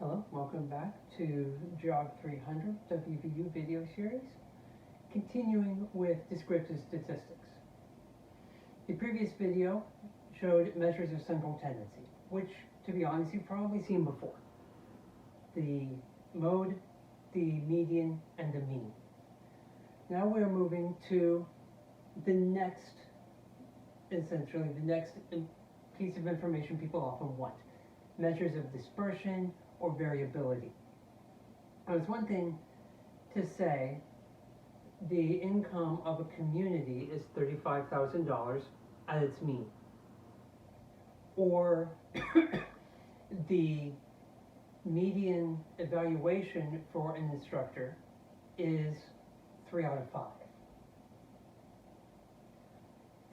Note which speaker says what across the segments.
Speaker 1: Hello, welcome back to Jog 300 WVU video series, continuing with descriptive statistics. The previous video showed measures of central tendency, which, to be honest, you've probably seen before. The mode, the median, and the mean. Now we're moving to the next, essentially the next piece of information people often want. Measures of dispersion or variability. Now, it's one thing to say the income of a community is $35,000 at its mean, or the median evaluation for an instructor is 3 out of 5.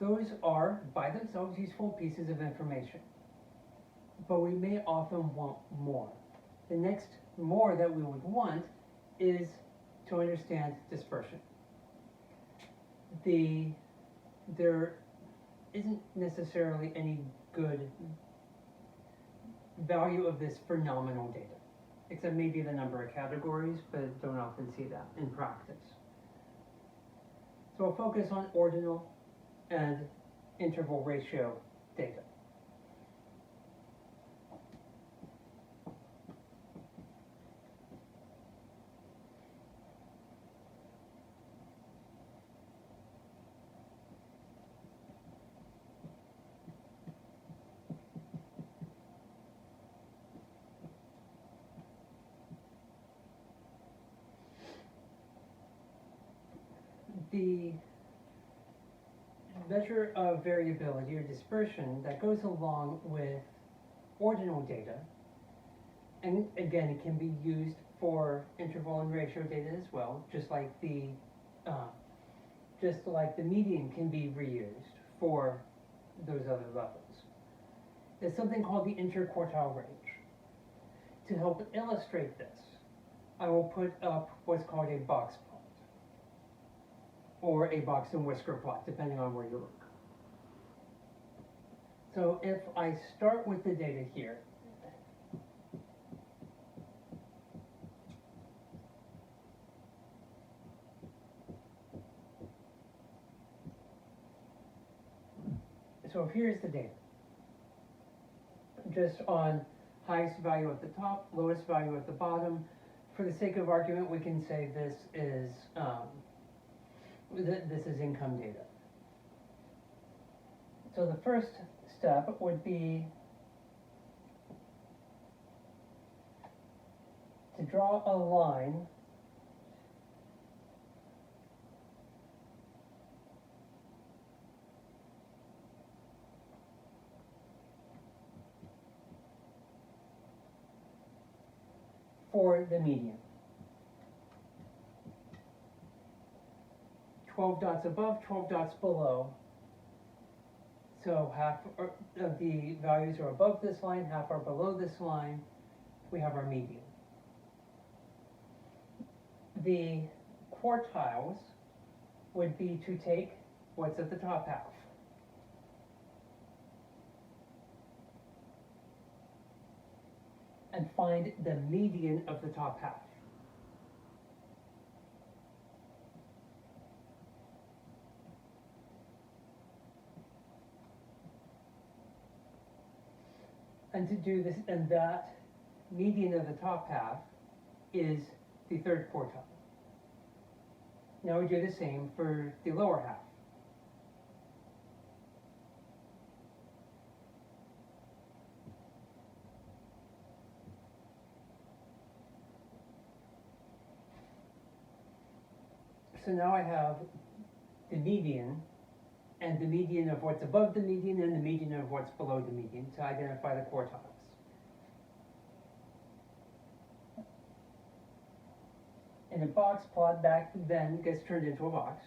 Speaker 1: Those are, by themselves, useful pieces of information, but we may often want more. The next more that we would want is to understand dispersion. There isn't necessarily any good value of this for nominal data, except maybe the number of categories, but don't often see that in practice. So we'll focus on ordinal and interval ratio data. The measure of variability or dispersion that goes along with ordinal data, and again, it can be used for interval and ratio data as well, just like the median can be reused for those other levels. There's something called the interquartile range. To help illustrate this, I will put up what's called a boxplot, or a box and whisker plot, depending on where you look. So if I start with the data here, so here's the data, just on highest value at the top, lowest value at the bottom. For the sake of argument, we can say this is income data. So the first step would be to draw a line for the median. 12 dots above, 12 dots below. So half of the values are above this line, half are below this line. We have our median. The quartiles would be to take what's at the top half. And find the median of the top half. And to do this, and that median of the top half is the third quartile. Now we do the same for the lower half. So now I have the median, and the median of what's above the median, and the median of what's below the median to identify the quartiles. And a box plot back then gets turned into a box.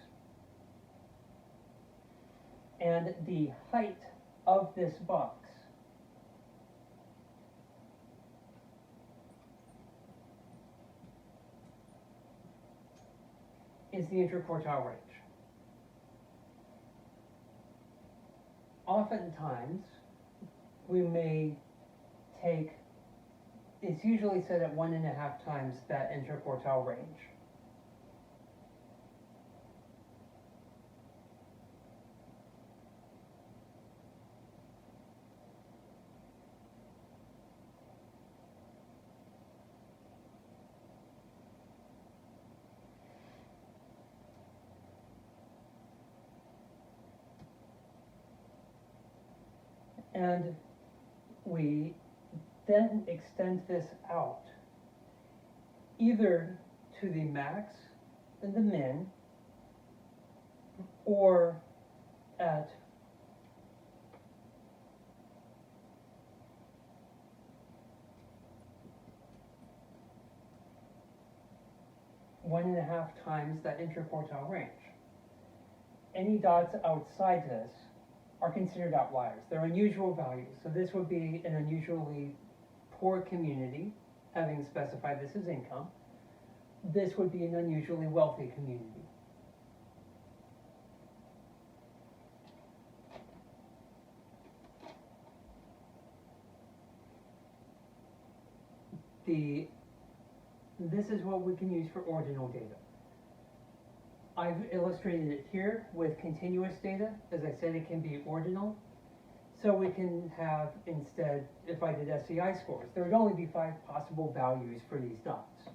Speaker 1: And the height of this box is the interquartile range. Oftentimes, we may take it's usually set at 1.5 times that interquartile range. And we then extend this out either to the max and the min, or at one and a half times that interquartile range. Any dots outside this are considered outliers. They're unusual values. So this would be an unusually poor community, having specified this as income. This would be an unusually wealthy community. This is what we can use for ordinal data. I've illustrated it here with continuous data. As I said, it can be ordinal. So we can have, instead, if I did SEI scores, there would only be 5 possible values for these dots.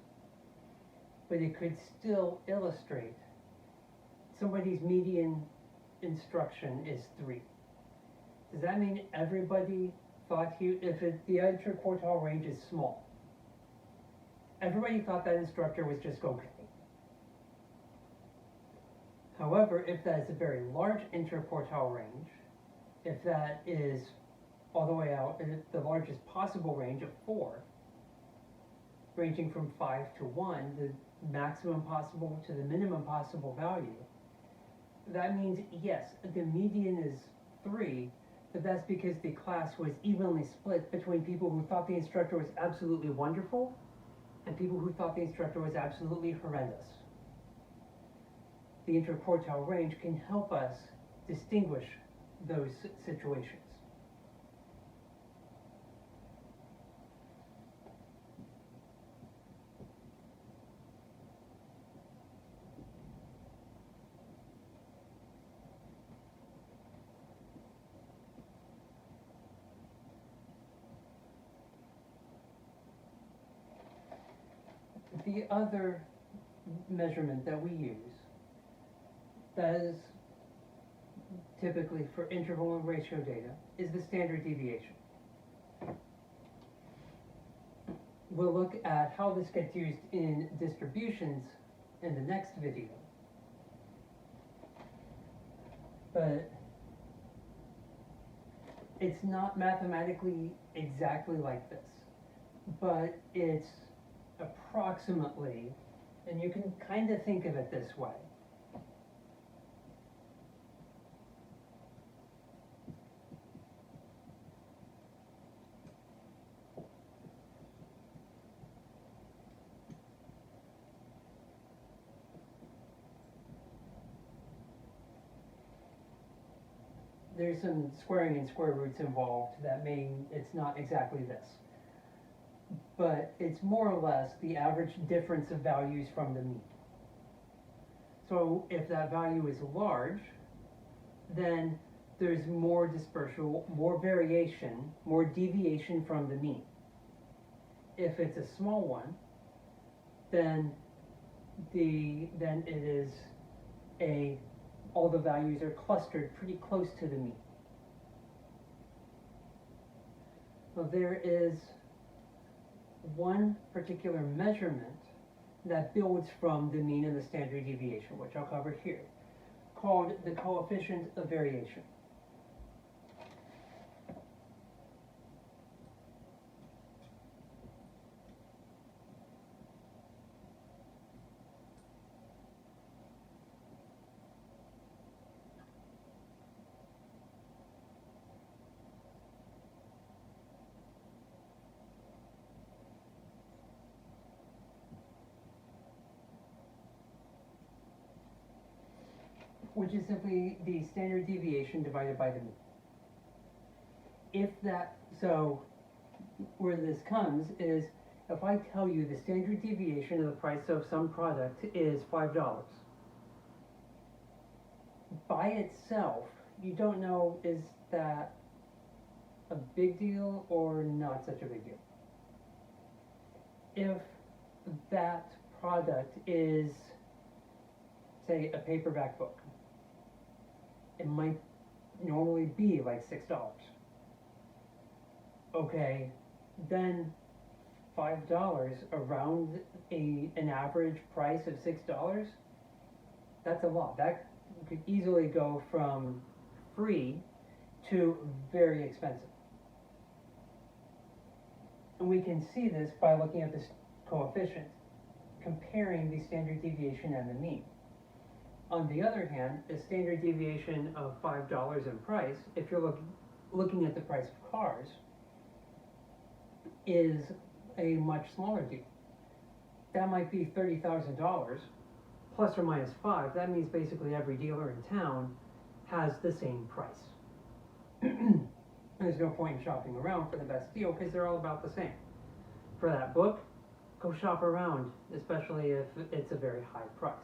Speaker 1: But it could still illustrate somebody's median instruction is 3. Does that mean everybody thought the interquartile range is small? Everybody thought that instructor was just okay. However, if that is a very large interquartile range, if that is all the way out in the largest possible range of 4, ranging from 5 to 1, the maximum possible to the minimum possible value, that means, yes, the median is 3, but that's because the class was evenly split between people who thought the instructor was absolutely wonderful and people who thought the instructor was absolutely horrendous. The interquartile range can help us distinguish those situations. The other measurement that we use that is typically for interval and ratio data is the standard deviation. We'll look at how this gets used in distributions in the next video. But it's not mathematically exactly like this, but it's approximately, and you can kind of think of it this way. There's some squaring and square roots involved that mean it's not exactly this. But it's more or less the average difference of values from the mean. So if that value is large, then there's more dispersion, more variation, more deviation from the mean. If it's a small one, then it is all the values are clustered pretty close to the mean. So there is one particular measurement that builds from the mean and the standard deviation, which I'll cover here, called the coefficient of variation. Which is simply the standard deviation divided by the mean. where this comes is if I tell you the standard deviation of the price of some product is $5. By itself, you don't know, is that a big deal or not such a big deal? If that product is, say, a paperback book, it might normally be like $6. Okay, then $5 around an average price of $6, that's a lot. That could easily go from free to very expensive. And we can see this by looking at this coefficient, comparing the standard deviation and the mean. On the other hand, the standard deviation of $5 in price, if you're looking at the price of cars, is a much smaller deal. That might be $30,000 plus or minus 5. That means basically every dealer in town has the same price. There's no point in shopping around for the best deal because they're all about the same. For that book, go shop around, especially if it's a very high price.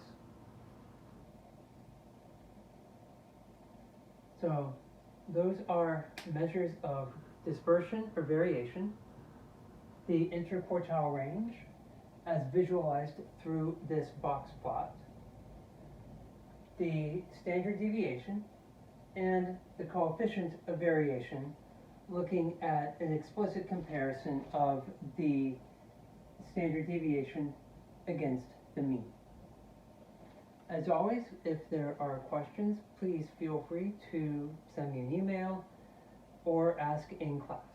Speaker 1: So those are measures of dispersion or variation, the interquartile range as visualized through this box plot, the standard deviation, and the coefficient of variation, looking at an explicit comparison of the standard deviation against the mean. As always, if there are questions, please feel free to send me an email or ask in class.